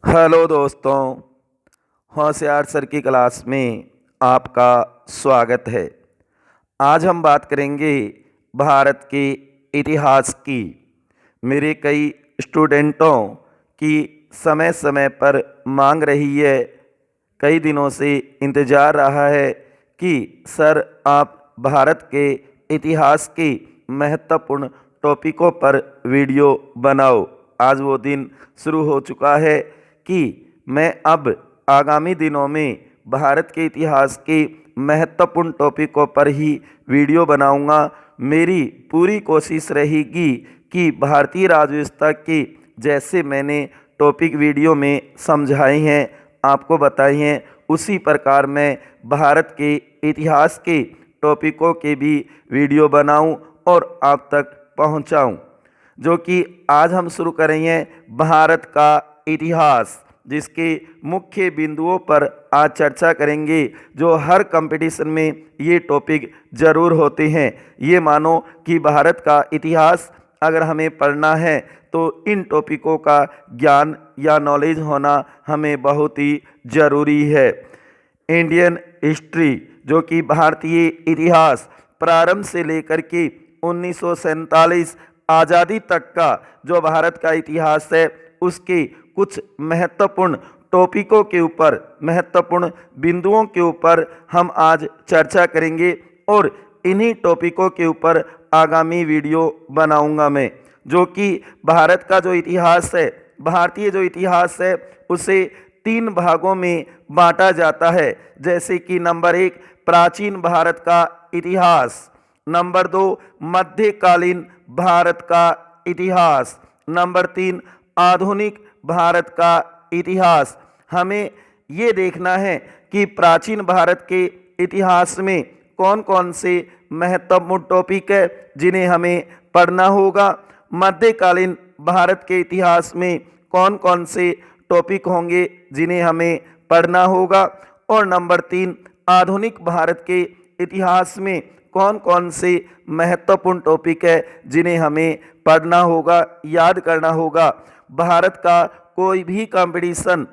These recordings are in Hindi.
हेलो दोस्तों, होशियार सर की क्लास में आपका स्वागत है। आज हम बात करेंगे भारत के इतिहास की। मेरे कई स्टूडेंटों की समय समय पर मांग रही है, कई दिनों से इंतज़ार रहा है कि सर आप भारत के इतिहास की महत्वपूर्ण टॉपिकों पर वीडियो बनाओ। आज वो दिन शुरू हो चुका है कि मैं अब आगामी दिनों में भारत के इतिहास के महत्वपूर्ण टॉपिकों पर ही वीडियो बनाऊंगा। मेरी पूरी कोशिश रहेगी कि भारतीय राज्य व्यवस्था के जैसे मैंने टॉपिक वीडियो में समझाए हैं, आपको बताए हैं, उसी प्रकार मैं भारत के इतिहास के टॉपिकों के भी वीडियो बनाऊं और आप तक पहुंचाऊं। जो कि आज हम शुरू करेंगे भारत का इतिहास, जिसके मुख्य बिंदुओं पर आज चर्चा करेंगे। जो हर कंपटीशन में ये टॉपिक ज़रूर होते हैं। ये मानो कि भारत का इतिहास अगर हमें पढ़ना है तो इन टॉपिकों का ज्ञान या नॉलेज होना हमें बहुत ही ज़रूरी है। इंडियन हिस्ट्री, जो कि भारतीय इतिहास प्रारंभ से लेकर के 1947 आज़ादी तक का जो भारत का इतिहास है, उसके कुछ महत्वपूर्ण टॉपिकों के ऊपर, महत्वपूर्ण बिंदुओं के ऊपर हम आज चर्चा करेंगे और इन्हीं टॉपिकों के ऊपर आगामी वीडियो बनाऊंगा मैं। जो कि भारत का जो इतिहास है, भारतीय जो इतिहास है, उसे 3 भागों में बांटा जाता है। जैसे कि नंबर 1 प्राचीन भारत का इतिहास, नंबर 2 मध्यकालीन भारत का इतिहास, नंबर 3 आधुनिक भारत का इतिहास। हमें ये देखना है कि प्राचीन भारत के इतिहास में कौन कौन से महत्वपूर्ण टॉपिक है जिन्हें हमें पढ़ना होगा। मध्यकालीन भारत के इतिहास में कौन कौन से टॉपिक होंगे जिन्हें हमें पढ़ना होगा। और नंबर 3 आधुनिक भारत के इतिहास में कौन कौन से महत्वपूर्ण टॉपिक है जिन्हें हमें पढ़ना होगा, याद करना होगा। भारत का कोई भी कंपटीशन,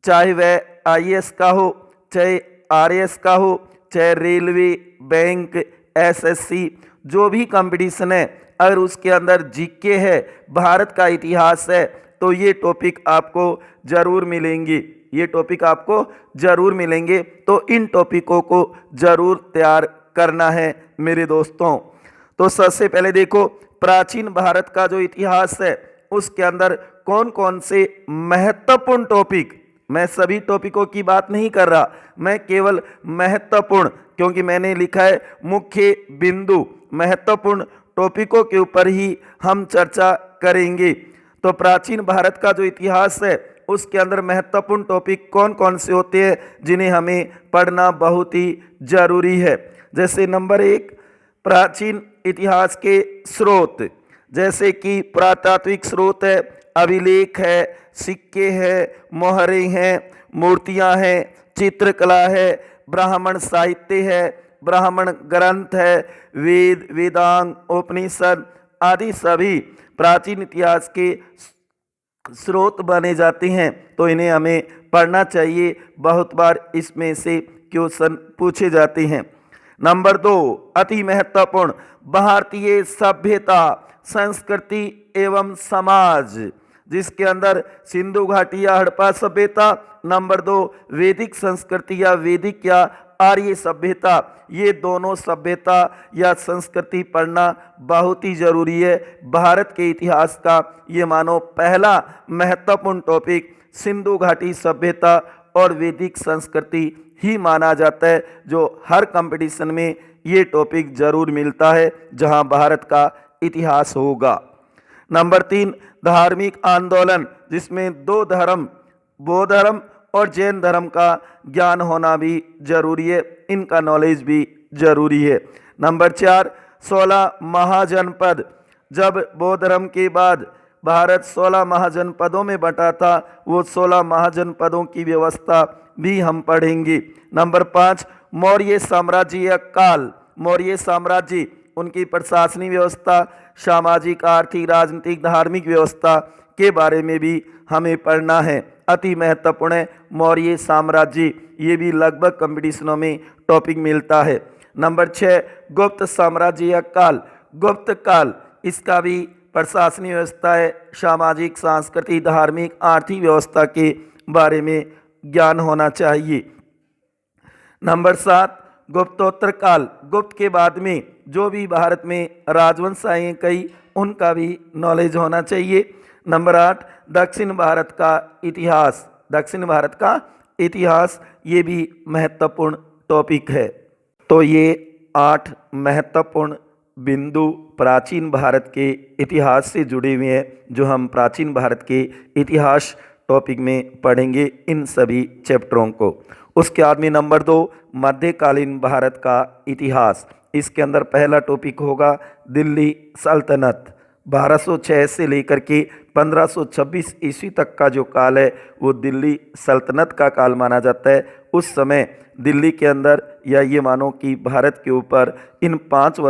चाहे वह आईएएस का हो, चाहे आरएएस का हो, चाहे रेलवे, बैंक, एसएससी, जो भी कंपटीशन है, अगर उसके अंदर जीके है, भारत का इतिहास है, तो ये टॉपिक आपको ज़रूर मिलेंगे। ये टॉपिक आपको ज़रूर मिलेंगे। तो इन टॉपिकों को ज़रूर तैयार करना है मेरे दोस्तों। तो सबसे पहले देखो, प्राचीन भारत का जो इतिहास है उसके अंदर कौन कौन से महत्वपूर्ण टॉपिक, मैं सभी टॉपिकों की बात नहीं कर रहा, मैं केवल महत्वपूर्ण, क्योंकि मैंने लिखा है मुख्य बिंदु, महत्वपूर्ण टॉपिकों के ऊपर ही हम चर्चा करेंगे। तो प्राचीन भारत का जो इतिहास है उसके अंदर महत्वपूर्ण टॉपिक कौन कौन से होते हैं जिन्हें हमें पढ़ना बहुत ही ज़रूरी है। जैसे नंबर 1 प्राचीन इतिहास के स्रोत, जैसे कि पुरातात्विक स्रोत है, अभिलेख है, सिक्के हैं, मोहरें हैं, मूर्तियां हैं, चित्रकला है, ब्राह्मण साहित्य है, ब्राह्मण ग्रंथ है, वेद, वेदांग, उपनिषद आदि सभी प्राचीन इतिहास के स्रोत बने जाते हैं। तो इन्हें हमें पढ़ना चाहिए, बहुत बार इसमें से क्वेश्चन पूछे जाते हैं। नंबर 2 अति महत्वपूर्ण भारतीय सभ्यता, संस्कृति एवं समाज, जिसके अंदर सिंधु घाटी या हड़प्पा सभ्यता, नंबर 2 वैदिक संस्कृति या वैदिक या आर्य सभ्यता, ये दोनों सभ्यता या संस्कृति पढ़ना बहुत ही जरूरी है। भारत के इतिहास का ये मानो पहला महत्वपूर्ण टॉपिक सिंधु घाटी सभ्यता और वैदिक संस्कृति ही माना जाता है, जो हर कंपटीशन में ये टॉपिक जरूर मिलता है जहां भारत का इतिहास होगा। नंबर 3 धार्मिक आंदोलन, जिसमें 2 धर्म, बौद्ध धर्म और जैन धर्म का ज्ञान होना भी जरूरी है, इनका नॉलेज भी जरूरी है। नंबर 4 16 महाजनपद, जब बौद्ध धर्म के बाद भारत 16 महाजनपदों में बंटा था, वो 16 महाजनपदों की व्यवस्था भी हम पढ़ेंगे। नंबर 5 मौर्य साम्राज्य काल, मौर्य साम्राज्य, उनकी प्रशासनिक व्यवस्था, सामाजिक, आर्थिक, राजनीतिक, धार्मिक व्यवस्था के बारे में भी हमें पढ़ना है, अति महत्वपूर्ण है। मौर्य साम्राज्य, ये भी लगभग कंपटीशनों में टॉपिक मिलता है। नंबर 6 गुप्त साम्राज्य या काल। गुप्त काल, इसका भी प्रशासनिक व्यवस्था है, सामाजिक, सांस्कृतिक, धार्मिक, आर्थिक व्यवस्था के बारे में ज्ञान होना चाहिए। नंबर 7 गुप्तोत्तर काल, गुप्त के बाद में जो भी भारत में राजवंश आए कई, उनका भी नॉलेज होना चाहिए। नंबर 8 दक्षिण भारत का इतिहास। दक्षिण भारत का इतिहास, ये भी महत्वपूर्ण टॉपिक है। तो ये 8 महत्वपूर्ण बिंदु प्राचीन भारत के इतिहास से जुड़े हुए हैं, जो हम प्राचीन भारत के इतिहास टॉपिक में पढ़ेंगे इन सभी चैप्टरों को। उसके बाद में नंबर 2 मध्यकालीन भारत का इतिहास। इसके अंदर पहला टॉपिक होगा दिल्ली सल्तनत। 1206 से लेकर के 1526 ईस्वी तक का जो काल है वो दिल्ली सल्तनत का काल माना जाता है। उस समय दिल्ली के अंदर, या ये मानो कि भारत के ऊपर इन 5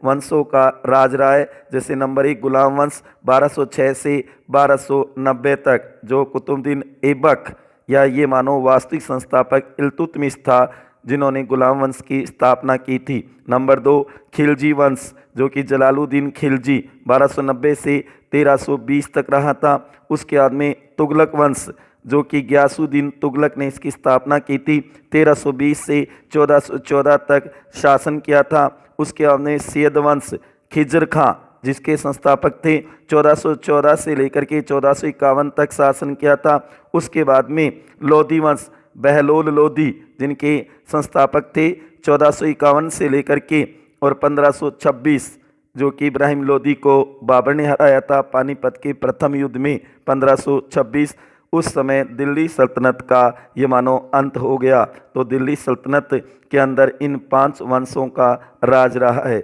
वंशों का राज रहा है। जैसे नंबर 1 गुलाम वंश 1206 से 1290 तक, जो कुतुबुद्दीन ऐबक या ये मानो वास्तविक संस्थापक इल्तुतमिश था, जिन्होंने गुलाम वंश की स्थापना की थी। नंबर 2 खिलजी वंश, जो कि जलालुद्दीन खिलजी 1290 से 1320 तक रहा था। उसके बाद में तुगलक वंश, जो कि गयासुद्दीन तुगलक ने इसकी स्थापना की थी, 1320 से 1414 तक शासन किया था। उसके बाद में सैयद वंश, खिजर खां जिसके संस्थापक थे, 1414 से लेकर के 1451 तक शासन किया था। उसके बाद में लोधी वंश, बहलोल लोधी जिनके संस्थापक थे, 1451 से लेकर के और 1526, जो कि इब्राहिम लोधी को बाबर ने हराया था पानीपत के प्रथम युद्ध में 1526। उस समय दिल्ली सल्तनत का ये मानो अंत हो गया। तो दिल्ली सल्तनत के अंदर इन 5 वंशों का राज रहा है।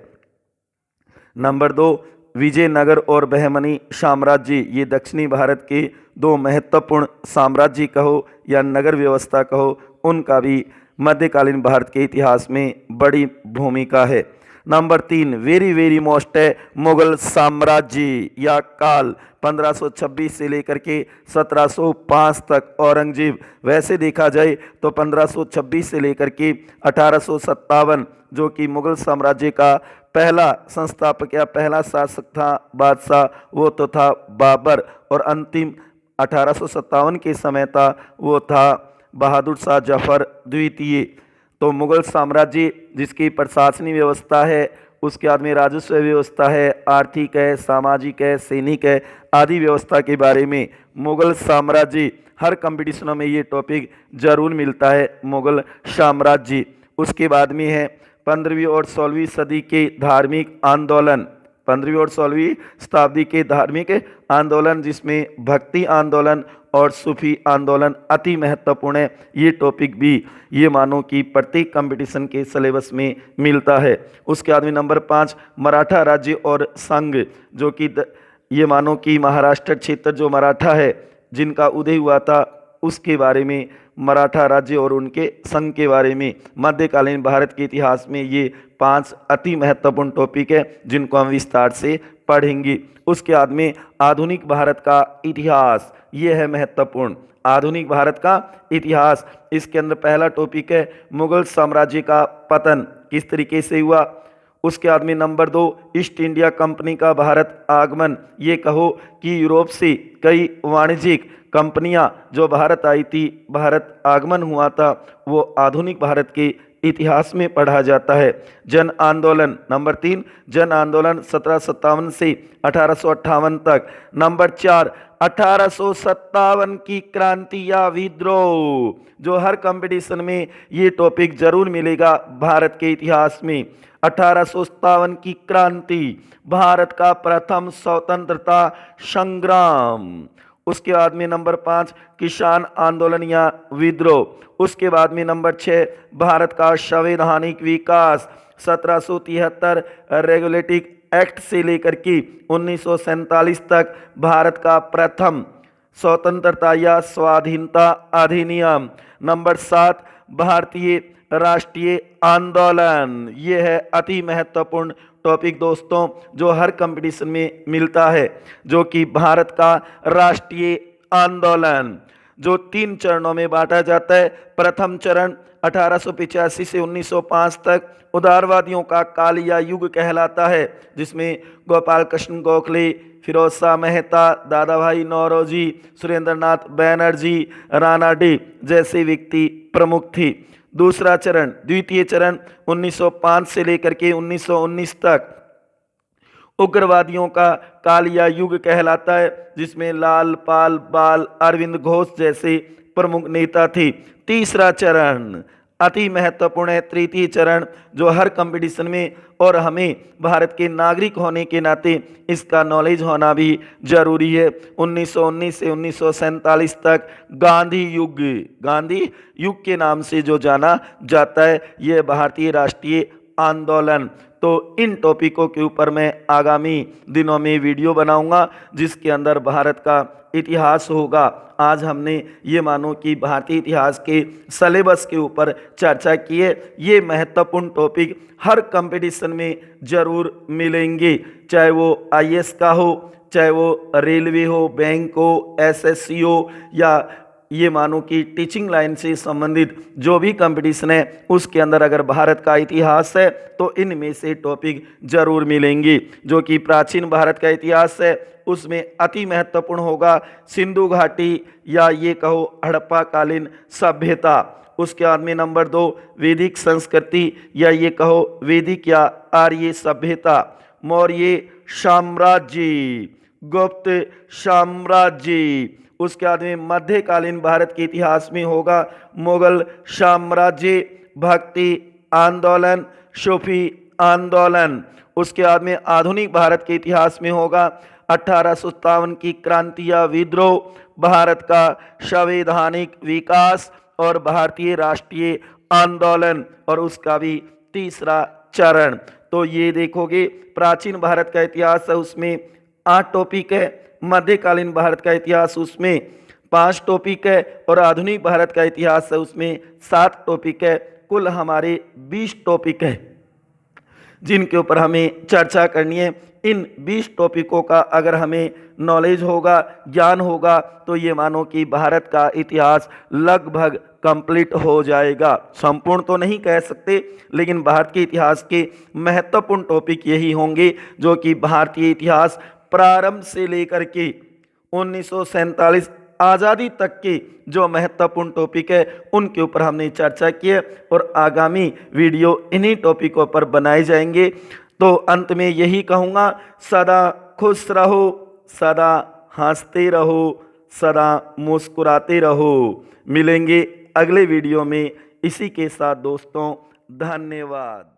नंबर 2 विजयनगर और बहमनी साम्राज्य। ये दक्षिणी भारत के 2 महत्वपूर्ण साम्राज्य कहो या नगर व्यवस्था कहो, उनका भी मध्यकालीन भारत के इतिहास में बड़ी भूमिका है। नंबर 3 वेरी मोस्ट है मुगल साम्राज्य या काल। 1526 से लेकर के 1705 तक औरंगजेब। वैसे देखा जाए तो 1526 से लेकर के 1857, जो कि मुगल साम्राज्य का पहला संस्थापक या पहला शासक था, बादशाह, वो तो था बाबर। और अंतिम 1857 के समय था, वो था बहादुर शाह जफर द्वितीय। तो मुगल साम्राज्य जिसकी प्रशासनिक व्यवस्था है, उसके बाद में राजस्व व्यवस्था है, आर्थिक है, सामाजिक है, सैनिक है, आदि व्यवस्था के बारे में मुगल साम्राज्य, हर कंपटीशनों में ये टॉपिक जरूर मिलता है, मुगल साम्राज्य। उसके बाद में है 15वीं और 16वीं सदी के धार्मिक आंदोलन। 15वीं और 16वीं शताब्दी के धार्मिक आंदोलन, जिसमें भक्ति आंदोलन और सूफी आंदोलन अति महत्वपूर्ण है। ये टॉपिक भी ये मानो कि प्रत्येक कंपटीशन के सिलेबस में मिलता है। उसके बाद में नंबर 5 मराठा राज्य और संघ, जो कि ये मानो कि महाराष्ट्र क्षेत्र जो मराठा है जिनका उदय हुआ था, उसके बारे में, मराठा राज्य और उनके संघ के बारे में मध्यकालीन भारत के इतिहास में ये 5 अति महत्वपूर्ण टॉपिक है, जिनको हम विस्तार से पढ़ेंगे। उसके बाद में आधुनिक भारत का इतिहास, ये है महत्वपूर्ण। आधुनिक भारत का इतिहास, इसके अंदर पहला टॉपिक है मुगल साम्राज्य का पतन किस तरीके से हुआ। उसके बाद में नंबर 2 ईस्ट इंडिया कंपनी का भारत आगमन। ये कहो कि यूरोप से कई वाणिज्यिक कंपनियां जो भारत आई थी, भारत आगमन हुआ था, वो आधुनिक भारत के इतिहास में पढ़ा जाता है। जन आंदोलन, नंबर 3 जन आंदोलन 1757 से 1858 तक। नंबर 4 1857 की क्रांति या विद्रोह, जो हर कंपटीशन में ये टॉपिक जरूर मिलेगा भारत के इतिहास में। 1857 की क्रांति, भारत का प्रथम स्वतंत्रता संग्राम। उसके बाद में नंबर 5 किसान आंदोलन या विद्रोह। उसके बाद में नंबर 6 भारत का संवैधानिक विकास। 1773 रेगुलेटिंग एक्ट से लेकर के 1947 तक भारत का प्रथम स्वतंत्रता या स्वाधीनता अधिनियम। नंबर 7 भारतीय राष्ट्रीय आंदोलन, ये है अति महत्वपूर्ण टॉपिक दोस्तों जो हर कंपटीशन में मिलता है, जो कि भारत का राष्ट्रीय आंदोलन, जो 3 चरणों में बांटा जाता है। प्रथम चरण 1885 से 1905 तक उदारवादियों का कालिया युग कहलाता है, जिसमें गोपाल कृष्ण गोखले, फिरोज शाह मेहता, दादा भाई नौरोजी, सुरेंद्रनाथ बैनर्जी, राणा डे जैसे व्यक्ति प्रमुख थे। दूसरा चरण, द्वितीय चरण 1905 से लेकर के 1919 तक उग्रवादियों का कालिया युग कहलाता है, जिसमें लाल पाल बाल अरविंद घोष जैसे प्रमुख नेता थे। तीसरा चरण अति महत्वपूर्ण है, तृतीय चरण, जो हर कंपटीशन में और हमें भारत के नागरिक होने के नाते इसका नॉलेज होना भी जरूरी है। 1919 से 1947 तक गांधी युग के नाम से जो जाना जाता है, यह भारतीय राष्ट्रीय आंदोलन। तो इन टॉपिकों के ऊपर मैं आगामी दिनों में वीडियो बनाऊंगा, जिसके अंदर भारत का इतिहास होगा। आज हमने ये मानो कि भारतीय इतिहास के सिलेबस के ऊपर चर्चा की है। ये महत्वपूर्ण टॉपिक हर कंपटीशन में जरूर मिलेंगे, चाहे वो आईएएस का हो, चाहे वो रेलवे हो, बैंक हो, एसएससी हो, या ये मानो कि टीचिंग लाइन से संबंधित जो भी कंपटीशन है, उसके अंदर अगर भारत का इतिहास है तो इनमें से टॉपिक जरूर मिलेंगे। जो कि प्राचीन भारत का इतिहास है, उसमें अति महत्वपूर्ण होगा सिंधु घाटी या ये कहो हड़प्पा कालीन सभ्यता। उसके बाद में नंबर 2 वैदिक संस्कृति या ये कहो वैदिक या आर्य सभ्यता, मौर्य साम्राज्य, गुप्त साम्राज्य। उसके बाद में मध्यकालीन भारत के इतिहास में होगा मुगल साम्राज्य, भक्ति आंदोलन, सूफी आंदोलन। उसके बाद में आधुनिक भारत के इतिहास में होगा 1857 की क्रांति या विद्रोह, भारत का संवैधानिक विकास और भारतीय राष्ट्रीय आंदोलन, और उसका भी तीसरा चरण। तो ये देखोगे प्राचीन भारत का इतिहास है, उसमें 8 टॉपिक है, मध्यकालीन भारत का इतिहास उसमें 5 टॉपिक है, और आधुनिक भारत का इतिहास है उसमें 7 टॉपिक है। कुल हमारे 20 टॉपिक है जिनके ऊपर हमें चर्चा करनी है। इन 20 टॉपिकों का अगर हमें नॉलेज होगा, ज्ञान होगा, तो ये मानो कि भारत का इतिहास लगभग कंप्लीट हो जाएगा। संपूर्ण तो नहीं कह सकते, लेकिन भारत के इतिहास के महत्वपूर्ण टॉपिक यही होंगे, जो कि भारतीय इतिहास प्रारंभ से लेकर के 1947 आज़ादी तक के जो महत्वपूर्ण टॉपिक है, उनके ऊपर हमने चर्चा की है, और आगामी वीडियो इन्हीं टॉपिकों पर बनाए जाएंगे। तो अंत में यही कहूँगा, सदा खुश रहो, सदा हंसते रहो, सदा मुस्कुराते रहो। मिलेंगे अगले वीडियो में इसी के साथ दोस्तों, धन्यवाद।